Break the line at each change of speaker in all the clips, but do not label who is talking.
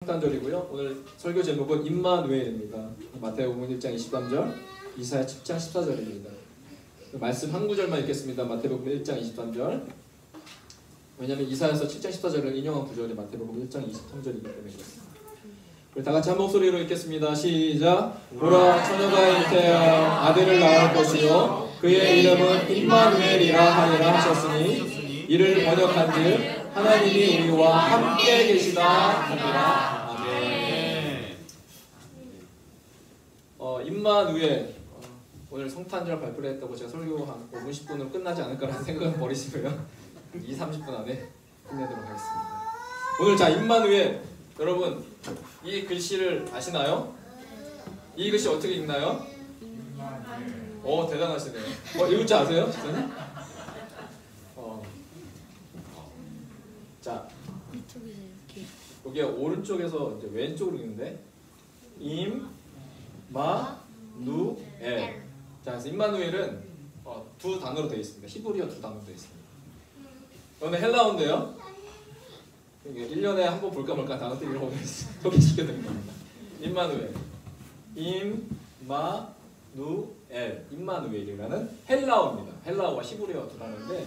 성탄절이고요. 오늘 설교 제목은 임마누엘입니다. 마태복음 1장 23절, 이사야 10장 14절입니다. 말씀 한 구절만 읽겠습니다. 마태복음 1장 23절. 왜냐하면 이사야서 7장 14절을 인용한 구절이 마태복음 1장 23절이기 때문에 그렇습니다. 우리 다 같이 한 목소리로 읽겠습니다. 시작. 보라, 처녀가 잉태하여 아들을 낳을 것이요 그의 이름은 임마누엘이라 하리라 하셨으니 이를 번역한즉 하나님이 우리와 함께 계시다 하니라. 아멘. 임마누엘, 오늘 성탄절 발표를 했다고 제가 설교 한 5분 10분으로 끝나지 않을까라는 생각은 버리시고요. 2, 30분 안에 끝내도록 하겠습니다. 오늘 자, 임마누엘, 여러분 이 글씨를 아시나요? 이 글씨 어떻게 읽나요? 대단하시네요. 읽을 줄 아세요? 진짜요? 자, 여기 오른쪽에서 이제 왼쪽으로 읽는데 임마누엘. 자, 그래서 임마누엘은 두 단어로 되어 있습니다. 히브리어 두 단어로 되어 있습니다. 오늘 헬라어인데요. 1년에 한 번 볼까 말까 단어들 이런 거 소개시켜드린 겁니다. 임마누엘, 임마누엘이라는 헬라어입니다. 헬라어와 히브리어 두 단어인데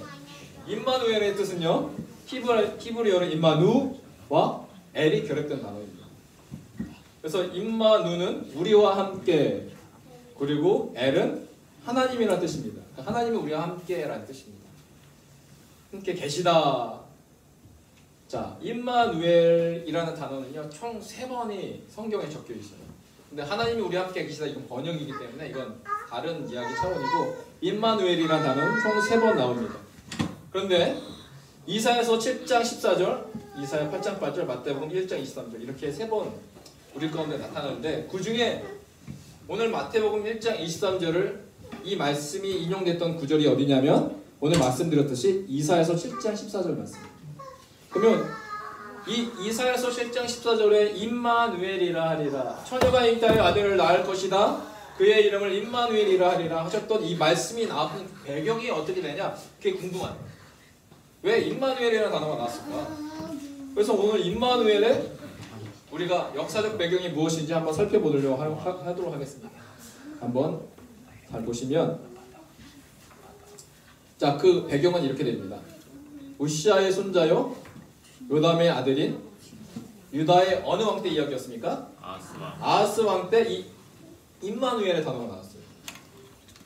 임마누엘의 뜻은요, 히브리어는 임마누와 엘이 결합된 단어입니다. 그래서 임마누는 우리와 함께, 그리고 엘은 하나님이라는 뜻입니다. 하나님이 우리와 함께라는 뜻입니다. 함께 계시다. 자, 임마누엘이라는 단어는요, 총 3번이 성경에 적혀 있어요. 근데 하나님이 우리와 함께 계시다, 이건 번역이기 때문에 이건 다른 이야기 차원이고, 임마누엘이라는 단어는 총 3번 나옵니다. 그런데 이사야서 7장 14절, 이사야 8장 8절, 마태복음 1장 23절 이렇게 3번 우리 가운데 나타나는데, 그 중에 오늘 마태복음 1장 23절을 이 말씀이 인용됐던 구절이 어디냐면 오늘 말씀드렸듯이 이사야서 7장 14절 말씀입니다. 그러면 이 이사야서 7장 14절에 임마누엘이라 하리라, 처녀가 잉태하여 아들을 낳을 것이다, 그의 이름을 임마누엘이라 하리라 하셨던 이 말씀이 나온 배경이 어떻게 되냐, 그게 궁금하네요. 왜 임마누엘이라는 단어가 나왔을까? 그래서 오늘 임마누엘의 우리가 역사적 배경이 무엇인지 한번 살펴보려고 하도록 하겠습니다. 한번 잘 보시면, 자, 그 배경은 이렇게 됩니다. 우시아의 손자요 요담의 아들인 유다의 어느 왕 때 이야기였습니까? 아하스 왕 때 이 임마누엘의 단어가 나왔어요.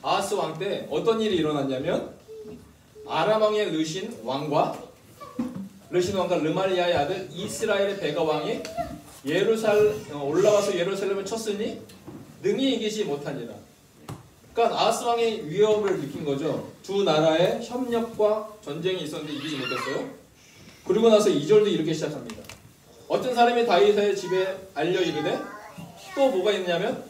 아하스 왕 때 어떤 일이 일어났냐면, 아람 왕의 르신 왕과 르말리아의 아들 이스라엘의 베가 왕이 올라와서 예루살렘을 쳤으니 능히 이기지 못하니라. 그러니까 아하스 왕이 위협을 느낀 거죠. 두 나라의 협력과 전쟁이 있었는데 이기지 못했어요. 그리고 나서 2절도 이렇게 시작합니다. 어떤 사람이 다윗의 집에 알려 이르되, 또 뭐가 있냐면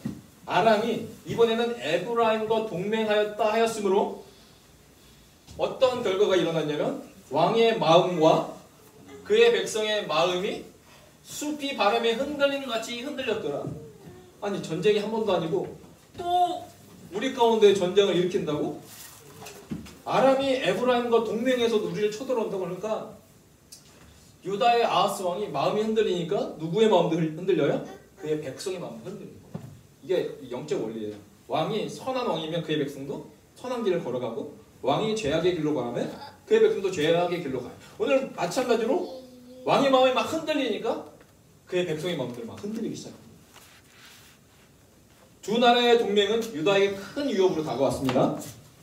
아람이 이번에는 에브라임과 동맹하였다 하였으므로 어떤 결과가 일어났냐면 왕의 마음과 그의 백성의 마음이 숲이 바람에 흔들림 같이 흔들렸더라. 아니, 전쟁이 한 번도 아니고 또 우리 가운데 전쟁을 일으킨다고? 아람이 에브라임과 동맹해서 우리를 쳐들어온다고 하니까 유다의 아하스 왕이 마음이 흔들리니까 누구의 마음도 흔들려요? 그의 백성의 마음도 흔들리는 거예요. 이게 영적 원리예요. 왕이 선한 왕이면 그의 백성도 선한 길을 걸어가고, 왕이 죄악의 길로 가면 그의 백성도 죄악의 길로 가요. 오늘 마찬가지로 왕의 마음이 막 흔들리니까 그의 백성의 마음들이 막 흔들리기 시작합니다. 두 나라의 동맹은 유다에게 큰 위협으로 다가왔습니다.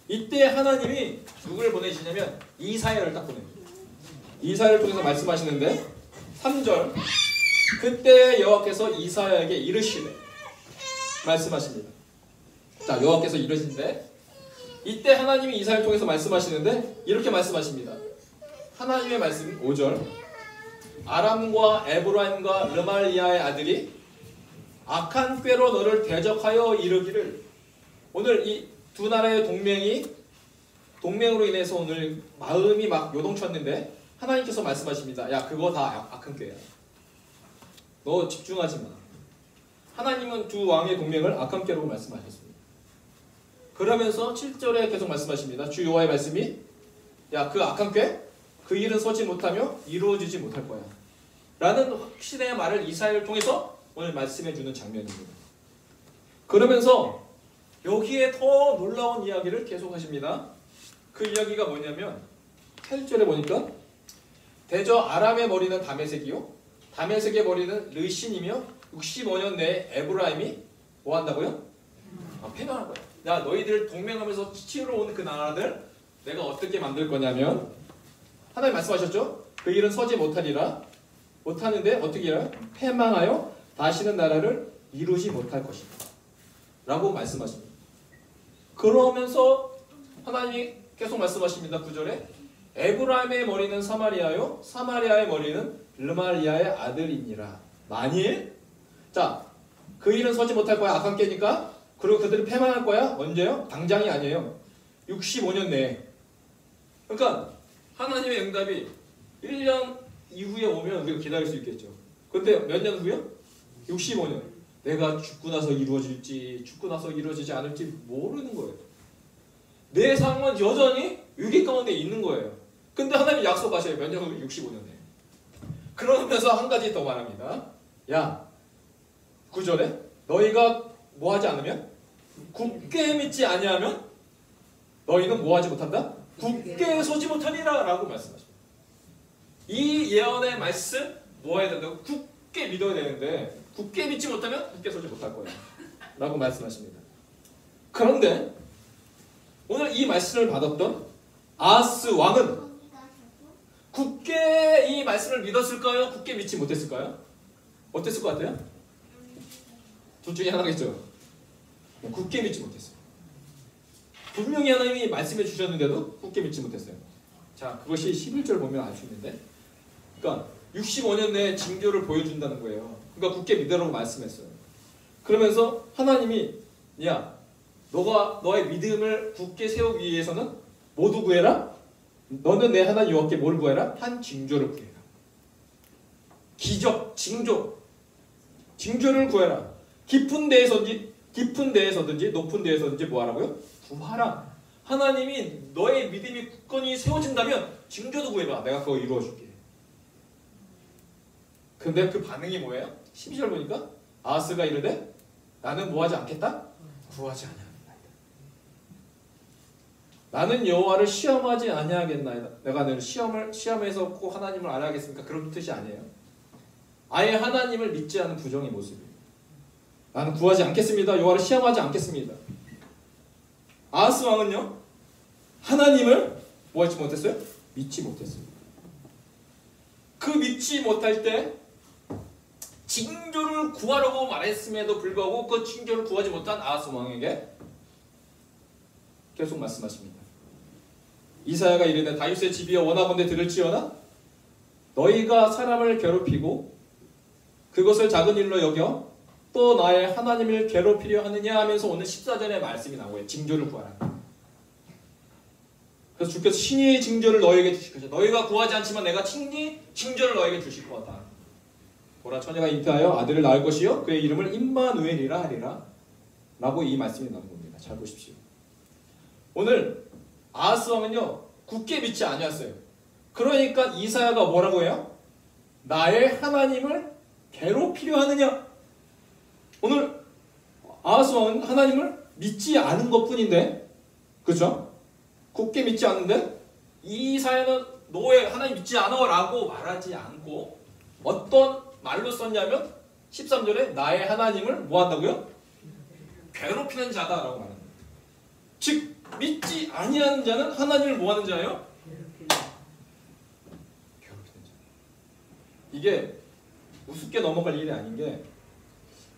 이때 하나님이 누구를 보내시냐면 이사야를 딱 보냅니다. 이사야를 통해서 말씀하시는데 3절, 그때 여호와께서 이사야에게 이르시되, 말씀하십니다. 자, 여호와께서 이르신데, 이때 하나님이 이사야를 통해서 말씀하시는데 이렇게 말씀하십니다. 하나님의 말씀 5절, 아람과 에브라임과 르말리아의 아들이 악한 꾀로 너를 대적하여 이르기를. 오늘 이 두 나라의 동맹으로 인해서 오늘 마음이 막 요동쳤는데 하나님께서 말씀하십니다. 야, 그거 다 악한 꾀야. 너 집중하지 마. 하나님은 두 왕의 동맹을 악한 꾀라고 말씀하셨습니다. 그러면서 7절에 계속 말씀하십니다. 주 여호와의 말씀이, 야, 그 악한 꾀? 그 일은 서지 못하며 이루어지지 못할 거야. 라는 확신의 말을 이사야를 통해서 오늘 말씀해 주는 장면입니다. 그러면서 여기에 더 놀라운 이야기를 계속하십니다. 그 이야기가 뭐냐면 8절에 보니까 대저 아람의 머리는 다메섹이요 다메섹의 머리는 르신이며 65년 내에 에브라임이 뭐 한다고요? 패망할 거야. 야, 너희들 동맹하면서 치러 온 그 나라들 내가 어떻게 만들 거냐면 하나님 말씀하셨죠? 그 일은 서지 못하리라. 못하는데 어떻게 해요? 패망하여 다시는 나라를 이루지 못할 것이다 라고 말씀하십니다. 그러면서 하나님이 계속 말씀하십니다. 9절에 에브라임의 머리는 사마리아요 사마리아의 머리는 르말리아의 아들이니라. 만일 자, 그 일은 서지 못할 거야. 악한 깨니까. 그리고 그들이 패망할 거야. 언제요? 당장이 아니에요. 65년 내에. 그러니까 하나님의 응답이 1년 이후에 오면 우리가 기다릴 수 있겠죠. 근데 몇 년 후요? 65년. 내가 죽고 나서 이루어질지 죽고 나서 이루어지지 않을지 모르는 거예요. 내 상황은 여전히 위기 가운데 있는 거예요. 근데 하나님이 약속하셔요. 몇 년 후? 65년에. 그러면서 한 가지 더 말합니다. 야, 9절에 너희가 뭐 하지 않으면? 굳게 믿지 아니하면 너희는 뭐 하지 못한다? 굳게 서지 못하리라 라고 말씀하십니다. 이 예언의 말씀 뭐 해야 된다고? 굳게 믿어야 되는데 굳게 믿지 못하면 굳게 서지 못할 거야 라고 말씀하십니다. 그런데 오늘 이 말씀을 받았던 아하스 왕은 굳게 이 말씀을 믿었을까요? 굳게 믿지 못했을까요? 어땠을 것 같아요? 둘 중에 하나겠죠. 굳게 믿지 못했어요. 분명히 하나님이 말씀해 주셨는데도 굳게 믿지 못했어요. 자, 그것이 11절 보면 알 수 있는데, 그러니까 65년 내에 징조를 보여준다는 거예요. 그러니까 굳게 믿으라고 말씀했어요. 그러면서 하나님이 야, 너가 너의 믿음을 굳게 세우기 위해서는 모두 구해라. 너는 내 하나님 여호와께 뭘 구해라? 한 징조를 구해라. 기적, 징조를 구해라. 깊은 데에서든지 높은 데에서든지 뭐 하라고요? 구하라. 하나님이 너의 믿음이 굳건히 세워진다면 징조도 구해봐. 내가 그거 이루어줄게. 근데 그 반응이 뭐예요? 12절 보니까 아하스가 이르되 나는 뭐 하지 않겠다? 구하지 아니하겠나이다. 나는 여호와를 시험하지 아니하겠나이다. 내가 늘 시험에서 꼭 하나님을 알아야겠습니까? 그런 뜻이 아니에요. 아예 하나님을 믿지 않은 부정의 모습이에요. 나는 구하지 않겠습니다. 여호와를 시험하지 않겠습니다. 아하스 왕은요, 하나님을 뭐 하지 못했어요? 믿지 못했어요. 그 믿지 못할 때 징조를 구하라고 말했음에도 불구하고 그 징조를 구하지 못한 아하스 왕에게 계속 말씀하십니다. 이사야가 이르되 다윗의 집이여 원하건대 들을지어다. 너희가 사람을 괴롭히고 그것을 작은 일로 여겨 또 나의 하나님을 괴롭히려 하느냐 하면서 오늘 14절의 말씀이 나오고요. 징조를 구하라. 그래서 주께서 친히 징조를 너에게 주실 것이다. 너희가 구하지 않지만 내가 친히 징조를 너에게 주실 거다. 보라, 처녀가 잉태하여 아들을 낳을 것이요 그의 이름을 임마누엘이라 하리라 라고 이 말씀이 나온 겁니다. 잘 보십시오. 오늘 아하스 왕은요 굳게 믿지 아니었어요. 그러니까 이사야가 뭐라고 해요? 나의 하나님을 괴롭히려 하느냐? 오늘 아하스 왕은 하나님을 믿지 않은 것뿐인데, 그렇죠? 굳게 믿지 않는데 이사야는 너의 하나님 믿지 않아 라고 말하지 않고 어떤 말로 썼냐면 13절에 나의 하나님을 뭐 한다고요? 괴롭히는 자다라고 말합니다. 즉 믿지 아니하는 자는 하나님을 뭐 하는 자예요? 괴롭히는 자. 이게 우습게 넘어갈 일이 아닌 게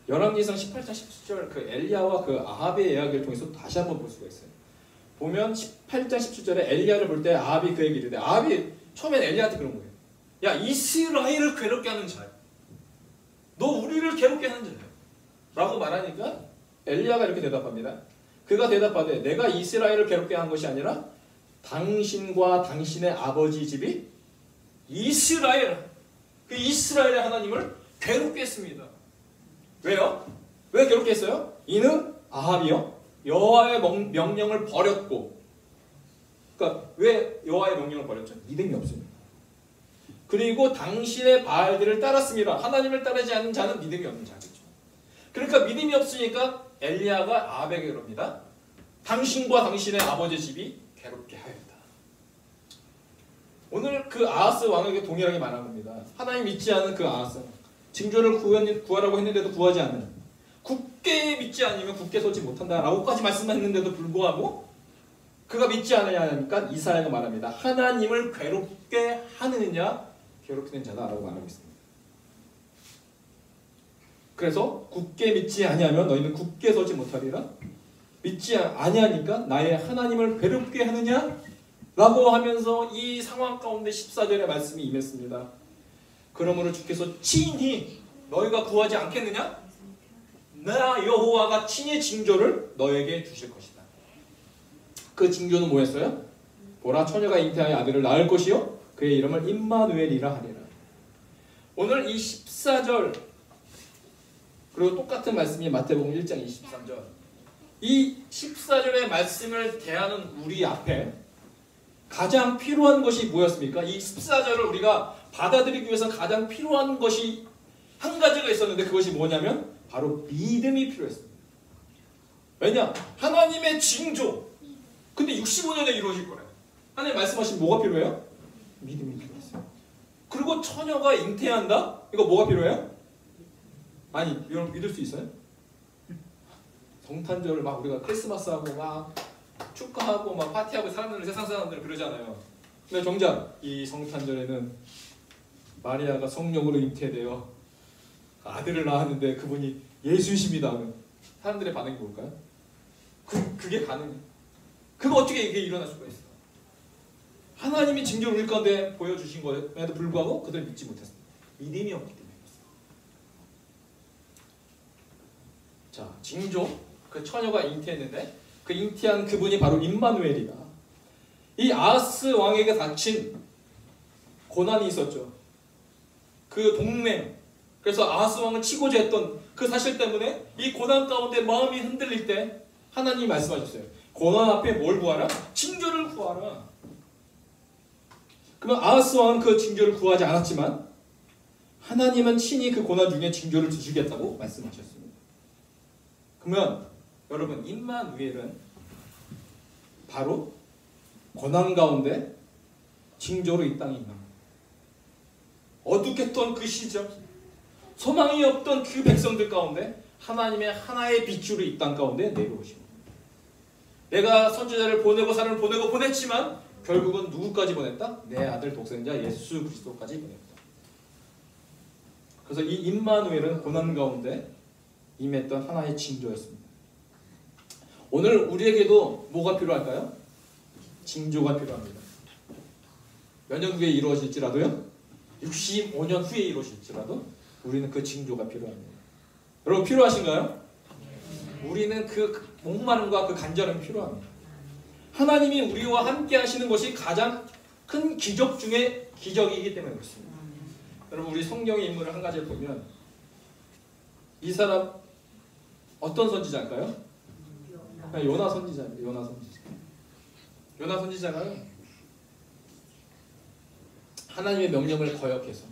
열왕기상 18장 17절 그 엘리야와 그 아합의 이야기를 통해서 다시 한번 볼 수가 있어요. 보면 18장 17절에 엘리야를 볼 때 아합이 그에게 이르되, 아합이 처음엔 엘리야한테 그런 거예요. 야, 이스라엘을 괴롭게 하는 자야. 너 우리를 괴롭게 하는 자야 라고 말하니까 엘리야가 이렇게 대답합니다. 그가 대답하되 내가 이스라엘을 괴롭게 한 것이 아니라 당신과 당신의 아버지 집이 이스라엘, 그 이스라엘의 하나님을 괴롭게 했습니다. 왜요? 왜 괴롭게 했어요? 이는 아합이요 여호와의 명령을 버렸고, 그러니까 왜 여호와의 명령을 버렸죠? 믿음이 없습니다. 그리고 당신의 바알들을 따랐습니다. 하나님을 따르지 않는 자는 믿음이 없는 자겠죠. 그러니까 믿음이 없으니까 엘리야가 아합에게 그럽니다. 당신과 당신의 아버지 집이 괴롭게 하였다. 오늘 그 아하스 왕에게 동일하게 말한 겁니다. 하나님 믿지 않은 그 아하스, 징조를 구하라고 했는데도 구하지 않는, 굳게 믿지 않으면 굳게 서지 못한다라고까지 말씀했는데도 불구하고 그가 믿지 않으냐 하니까 이사야가 말합니다. 하나님을 괴롭게 하느냐 괴롭히는 자다라고 말하고 있습니다. 그래서 굳게 믿지 아니하면 너희는 굳게 서지 못하리라. 믿지 아니하니까 나의 하나님을 괴롭게 하느냐? 라고 하면서 이 상황 가운데 14절의 말씀이 임했습니다. 그러므로 주께서 친히 너희가 구하지 않겠느냐? 나 여호와가 친히 징조를 너에게 주실 것이다. 그 징조는 뭐였어요? 보라, 처녀가 잉태하여 아들을 낳을 것이요 그의 이름을 임마누엘이라 하리라. 오늘 이 14절 그리고 똑같은 말씀이 마태복음 1장 23절, 이 14절의 말씀을 대하는 우리 앞에 가장 필요한 것이 뭐였습니까? 이 14절을 우리가 받아들이기 위해서 가장 필요한 것이 한 가지가 있었는데 그것이 뭐냐면 바로 믿음이 필요했습니다. 왜냐? 하나님의 징조. 근데 65년에 이루어질 거래요. 하나님 말씀하신 뭐가 필요해요? 믿음이 필요했어요. 그리고 처녀가 잉태한다? 이거 뭐가 필요해요? 아니, 여러분 믿을 수 있어요? 성탄절을 막 우리가 크리스마스하고 막 축하하고 막 파티하고 사람들은 세상 사람들 그러잖아요. 근데 정작 이 성탄절에는 마리아가 성령으로 잉태되어 아들을 낳았는데 그분이 예수이십니다 하면 사람들의 반응이 뭘까요? 그게 가능해. 그거 어떻게 이게 일어날 수가 있어? 하나님이 징조를 우리 가운데 보여주신 거에도 불구하고 그들 믿지 못했습니다. 믿음이 없기 때문에. 자, 징조, 그 처녀가 잉태했는데 그 잉태한 그분이 바로 임마누엘이다. 이 아하스 왕에게 닥친 고난이 있었죠. 그 동맹, 그래서 아하스 왕을 치고자 했던 그 사실 때문에 이 고난 가운데 마음이 흔들릴 때 하나님이 말씀하셨어요. 고난 앞에 뭘 구하라? 징조를 구하라. 그러면 아하스 왕은 그 징조를 구하지 않았지만 하나님은 친히 그 고난 중에 징조를 주시겠다고 말씀하셨습니다. 그러면 여러분 임마누엘은 바로 고난 가운데 징조로 이 땅에 있는 어둡겠던 그 시절, 소망이 없던 그 백성들 가운데 하나님의 하나의 빛으로 이 땅 가운데 내려오시고, 내가 선지자를 보내고 사람을 보내고 보냈지만 결국은 누구까지 보냈다? 내 아들 독생자 예수 그리스도까지 보냈다. 그래서 이 임마누엘은 고난 가운데 임했던 하나의 징조였습니다. 오늘 우리에게도 뭐가 필요할까요? 징조가 필요합니다. 몇 년 후에 이루어질지라도요, 65년 후에 이루어질지라도 우리는 그 징조가 필요합니다. 여러분 필요하신가요? 우리는 그 목마름과 그 간절함이 필요합니다. 하나님이 우리와 함께 하시는 것이 가장 큰 기적 중에 기적이기 때문에 그렇습니다. 여러분 우리 성경의 인물을 한 가지를 보면 이 사람 어떤 선지자일까요? 요나 선지자입니다. 요나 선지자. 요나 선지자가요, 하나님의 명령을 거역해서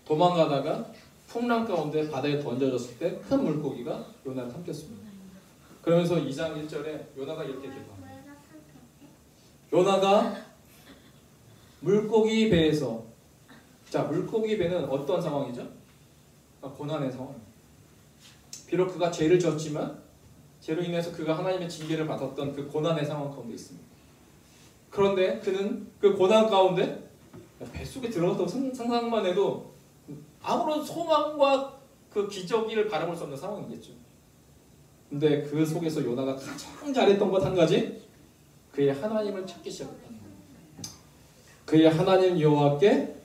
도망가다가 풍랑 가운데 바다에 던져졌을 때 큰 물고기가 요나를 삼켰습니다. 그러면서 2장 1절에 요나가 이렇게 기도합니다. 요나가 물고기 배에서, 자, 물고기 배는 어떤 상황이죠? 고난의 상황. 비록 그가 죄를 지었지만 죄로 인해서 그가 하나님의 징계를 받았던 그 고난의 상황 가운데 있습니다. 그런데 그는 그 고난 가운데 뱃속에 들어갔다고 상상만 해도 아무런 소망과 그 기적을 바라볼 수 없는 상황이겠죠. 근데 그 속에서 요나가 가장 잘했던 것 한 가지, 그의 하나님을 찾기 시작했다는 거예요. 그의 하나님 여호와께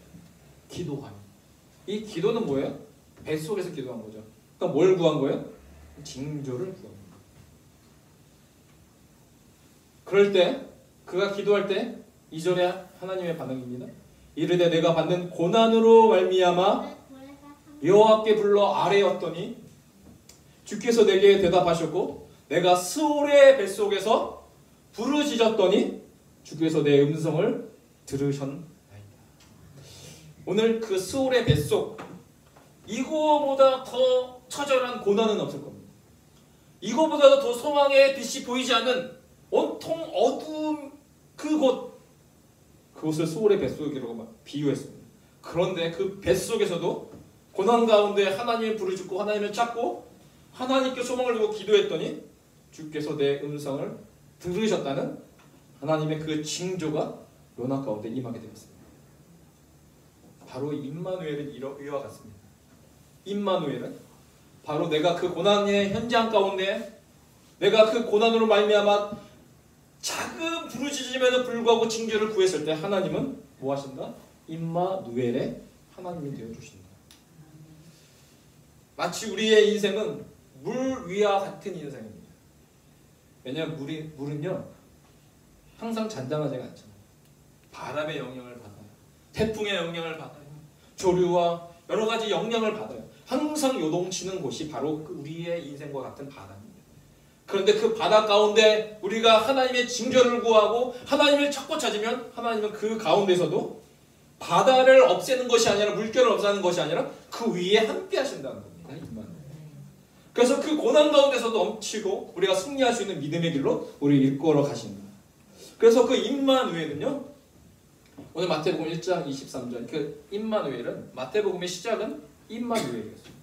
기도하니. 이 기도는 뭐예요? 뱃속에서 기도한 거죠. 그러니까 뭘 구한 거예요? 징조를 구한 거예요. 그럴 때 그가 기도할 때 2절에 하나님의 반응입니다. 이르되 내가 받는 고난으로 말미암아 여호와께 불러 아뢰었더니 주께서 내게 대답하셨고 내가 스올의 뱃속에서 부르짖었더니 주께서 내 음성을 들으셨나이다. 오늘 그 스올의 뱃속 이거보다 더 처절한 고난은 없을 겁니다. 이거보다도 더 소망의 빛이 보이지 않는 온통 어두운 그곳을 스올의 뱃속이라고 비유했습니다. 그런데 그 뱃속에서도 고난 가운데 하나님을 부르짖고 하나님을 찾고 하나님께 소망을 두고 기도했더니 주께서 내 음성을 들으셨다는 하나님의 그 징조가 요나 가운데 임하게 되었습니다. 바로 임마누엘은 이와 같습니다. 임마누엘은 바로 내가 그 고난의 현장 가운데 내가 그 고난으로 말미암아 작은 부르짖음에도 불구하고 징조를 구했을 때 하나님은 뭐 하신다? 임마누엘의 하나님이 되어주신다. 마치 우리의 인생은 물 위와 같은 인생입니다. 왜냐하면 물은요 항상 잔잔하지가 않잖아요. 바람의 영향을 받아요. 태풍의 영향을 받아요. 조류와 여러 가지 영향을 받아요. 항상 요동치는 곳이 바로 우리의 인생과 같은 바다입니다. 그런데 그 바다 가운데 우리가 하나님의 징조를 구하고 하나님을 찾고 찾으면 하나님은 그 가운데서도 바다를 없애는 것이 아니라 물결을 없애는 것이 아니라 그 위에 함께 하신다는 겁니다. 그래서 그 고난 가운데서도 넘치고 우리가 승리할 수 있는 믿음의 길로 우리를 이끌어 가신다. 그래서 그 임마누엘은요 오늘 마태복음 1장 23절 그 임마누엘은 마태복음의 시작은 임마누엘이었습니다.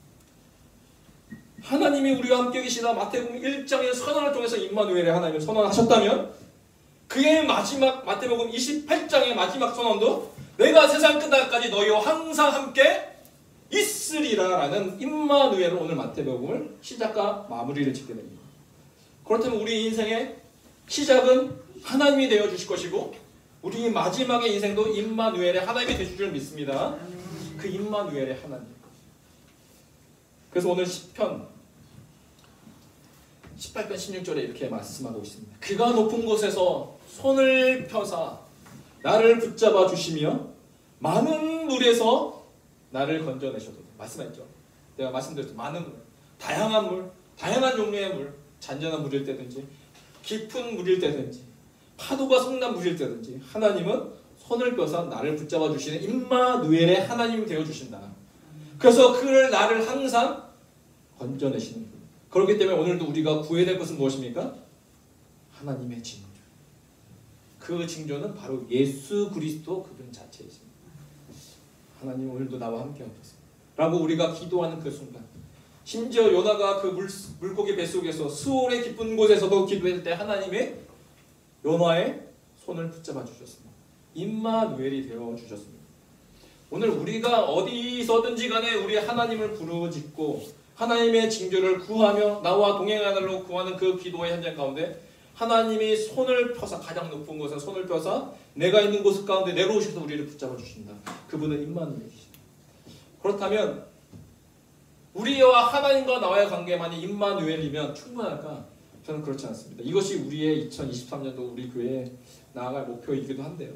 하나님이 우리와 함께 계시다 마태복음 1장의 선언을 통해서 임마누엘의 하나님을 선언하셨다면 그의 마지막 마태복음 28장의 마지막 선언도 내가 세상 끝날까지 너희와 항상 함께 있으리라 라는 임마누엘로 오늘 마태복음을 시작과 마무리를 짓게 됩니다. 그렇다면 우리 인생의 시작은 하나님이 되어주실 것이고 우리 마지막의 인생도 임마누엘의 하나님이 되실 줄 믿습니다. 그 임마누엘의 하나님. 그래서 오늘 시편 18편 16절에 이렇게 말씀하고 있습니다. 그가 높은 곳에서 손을 펴사 나를 붙잡아 주시며 많은 물에서 나를 건져내셔도 말씀했죠. 내가 말씀드렸죠. 많은 물, 다양한 물, 다양한 종류의 물, 잔잔한 물일 때든지 깊은 물일 때든지 파도가 성난 물일 때든지 하나님은 손을 펴서 나를 붙잡아 주시는 임마누엘의 하나님이 되어주신다. 그래서 그를 나를 항상 건져내시는 분. 그렇기 때문에 오늘도 우리가 구해야 될 것은 무엇입니까? 하나님의 징조. 그 징조는 바로 예수 그리스도 그분 자체이십니다. 하나님 오늘도 나와 함께 하소서 라고 우리가 기도하는 그 순간 심지어 요나가 그 물고기 뱃속에서 스올의 깊은 곳에서도 기도할 때 하나님의 요나의 손을 붙잡아 주셨습니다. 임마누엘이 되어 주셨습니다. 오늘 우리가 어디서든지 간에 우리 하나님을 부르짖고 하나님의 징조를 구하며 나와 동행하달라고 구하는 그 기도의 현장 가운데 하나님이 손을 펴서 가장 높은 곳에 손을 펴서 내가 있는 곳 가운데 내려오셔서 우리를 붙잡아 주신다. 그분은 임마누엘이십니다. 그렇다면 우리와 하나님과 나와의 관계만이 임마누엘이면 충분할까? 저는 그렇지 않습니다. 이것이 우리의 2023년도 우리 교회에 나아갈 목표이기도 한데요.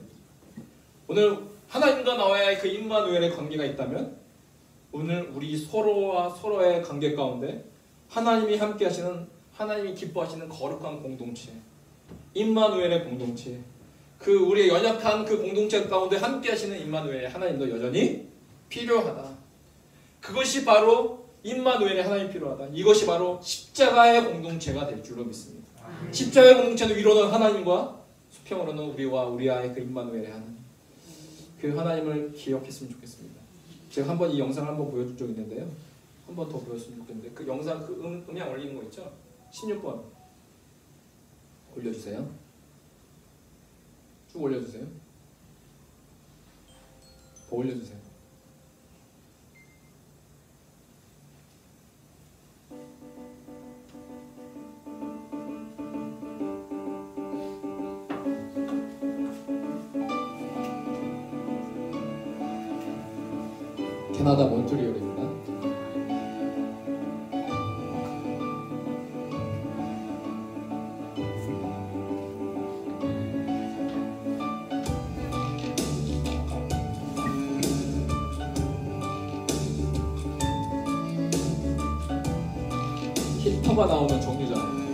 오늘 하나님과 나와의 그 임마누엘의 관계가 있다면 오늘 우리 서로와 서로의 관계 가운데 하나님이 함께 하시는 하나님이 기뻐하시는 거룩한 공동체 임마누엘의 공동체 그 우리의 연약한 그 공동체 가운데 함께 하시는 임마누엘의 하나님도 여전히 필요하다. 그것이 바로 임마누엘의 하나님이 필요하다. 이것이 바로 십자가의 공동체가 될 줄로 믿습니다. 십자가의 공동체는 위로는 하나님과 수평으로는 우리와 우리와의 그 임마누엘의 하나님 그 하나님을 기억했으면 좋겠습니다. 제가 한번 이 영상을 한번 보여준 적이 있는데요. 한 번 더 보였으면 좋겠는데 그 영상 그 음향 올리는 거 있죠? 16번 올려주세요. 쭉 올려주세요. 더 올려주세요. 캐나다 몬트리올입니다. 힙터가 나오는 종류잖아요.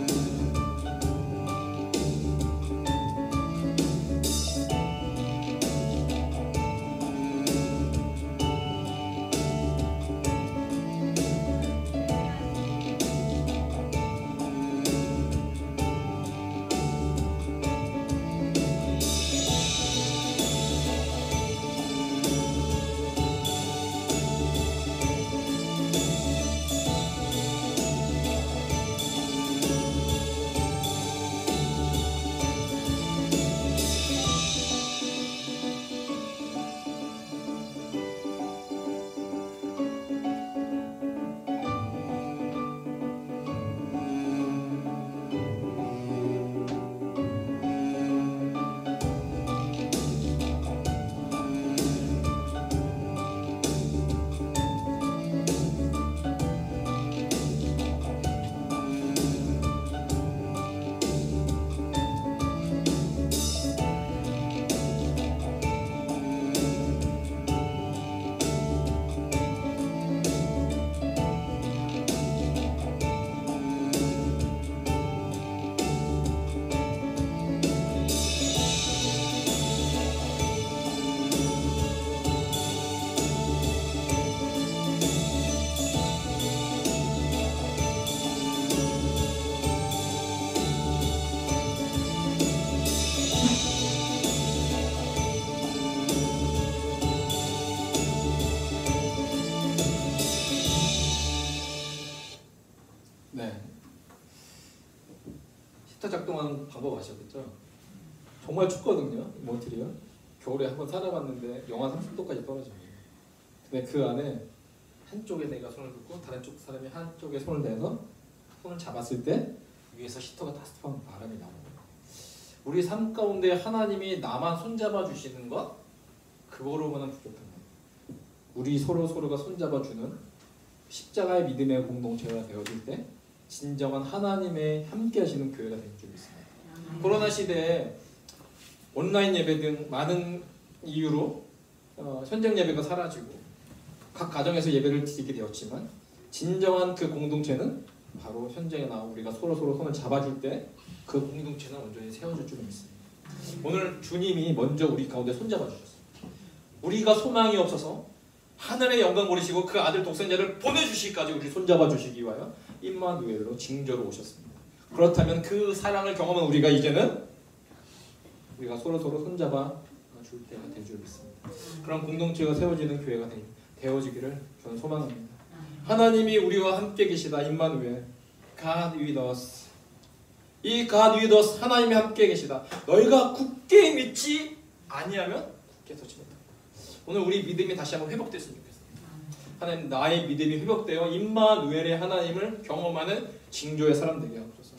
네. 히터 작동하는 방법 아셨겠죠? 정말 춥거든요. 몬트리올. 겨울에 한번 살아봤는데 영하 30도까지 떨어집니다. 근데 그 안에 한쪽에 내가 손을 긋고 다른 쪽 사람이 한쪽에 손을 대서 손을 잡았을 때 위에서 히터가 따뜻한 바람이 나옵니다. 우리 삶 가운데 하나님이 나만 손잡아 주시는 것 그거로만은 부족한 거예요. 우리 서로가 손잡아 주는 십자가의 믿음의 공동체가 되어질 때 진정한 하나님의 함께 하시는 교회가 될 줄 믿습니다. 코로나 시대에 온라인 예배 등 많은 이유로 현장 예배가 사라지고 각 가정에서 예배를 드리게 되었지만 진정한 그 공동체는 바로 현장에 나와 우리가 서로 손을 잡아줄 때 그 공동체는 온전히 세워질 줄 믿습니다. 오늘 주님이 먼저 우리 가운데 손잡아 주셨어요. 우리가 소망이 없어서 하늘의 영광 버리시고 그 아들 독생자를 보내주시기까지 우리 손잡아 주시기 위하여 임마누엘로 징조로 오셨습니다. 그렇다면 그 사랑을 경험한 우리가 이제는 우리가 서로 손잡아 줄 때가 될 줄 믿습니다. 그런 공동체가 세워지는 교회가 되어지기를 저는 소망합니다. 하나님이 우리와 함께 계시다. 임마누엘, God with us. 이 God with us, 하나님이 함께 계시다. 너희가 굳게 믿지 아니하면 굳게 서지 못한다. 오늘 우리 믿음이 다시 한번 회복됐으면 좋겠습니다. 하나님, 나의 믿음이 회복되어 임마누엘의 하나님을 경험하는 징조의 사람 되게 하옵소서.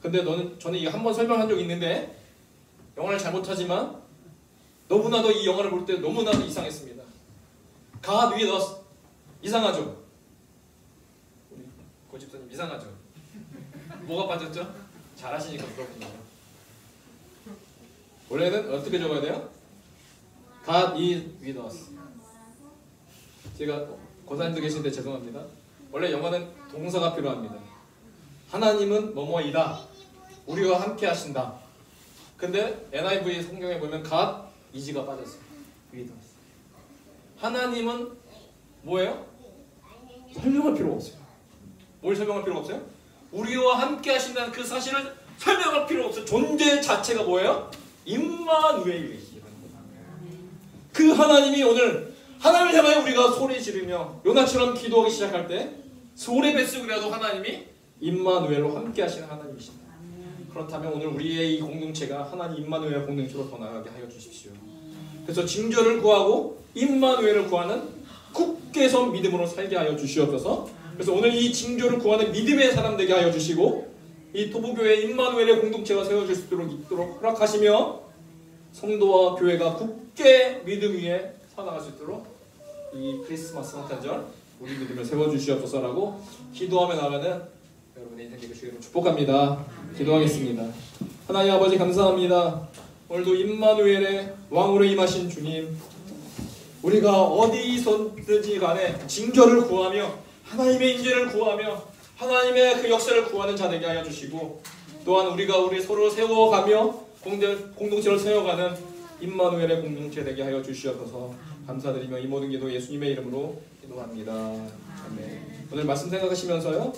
근데 저는 이거 한번 설명한 적 있는데 영어를 잘못하지만 너무나도 이 영화를 볼 때 너무나도 이상했습니다. God with us. 이상하죠? 우리 고집사님 이상하죠? 뭐가 빠졌죠? 잘하시니까 그렇군요. 원래는 어떻게 적어야 돼요? God is with us. 제가 고사님도 계신데 죄송합니다. 원래 영어는 동사가 필요합니다. 하나님은 뭐뭐이다. 우리와 함께 하신다. 근데 NIV 성경에 보면 God is가 빠졌어요. with us. 하나님은 뭐예요? 설명할 필요가 없어요. 뭘 설명할 필요가 없어요? 우리와 함께 하신다는 그 사실을 설명할 필요가 없어요. 존재 자체가 뭐예요? 임마누엘이시라는 거예요. 그 하나님이 오늘 하나님을 향하여 우리가 소리 지르며 요나처럼 기도하기 시작할 때 소리 뱃속이라도 하나님이 임마누엘로 함께 하시는 하나님이십니다. 그렇다면 오늘 우리의 이 공동체가 하나님 임마누엘 공동체로 더 나아가게 하여 주십시오. 그래서 징조를 구하고 임마누엘을 구하는 굳게 선 믿음으로 살게 하여 주시옵소서. 그래서 오늘 이 징조를 구하는 믿음의 사람 되게 하여 주시고 이 토부교회 임마누엘의 공동체가 세워질 수 있도록 허락하시며 성도와 교회가 굳게 믿음 위에 살아갈 수 있도록 이 크리스마스 성탄절 우리 믿음을 세워주시옵소서라고 기도하며 나가는 여러분의 인생 되게 주님을 축복합니다. 기도하겠습니다. 하나님 아버지 감사합니다. 오늘도 임마누엘의 왕으로 임하신 주님, 우리가 어디서든지 간에 징조를 구하며 하나님의 인재를 구하며 하나님의 그 역사를 구하는 자 되게 하여 주시고 또한 우리가 우리 서로 세워가며 공동체를 세워가는 임마누엘의 공동체 되게 하여 주시옵소서. 감사드리며 이 모든 기도 예수님의 이름으로 기도합니다. 아멘. 오늘 말씀 생각하시면서요.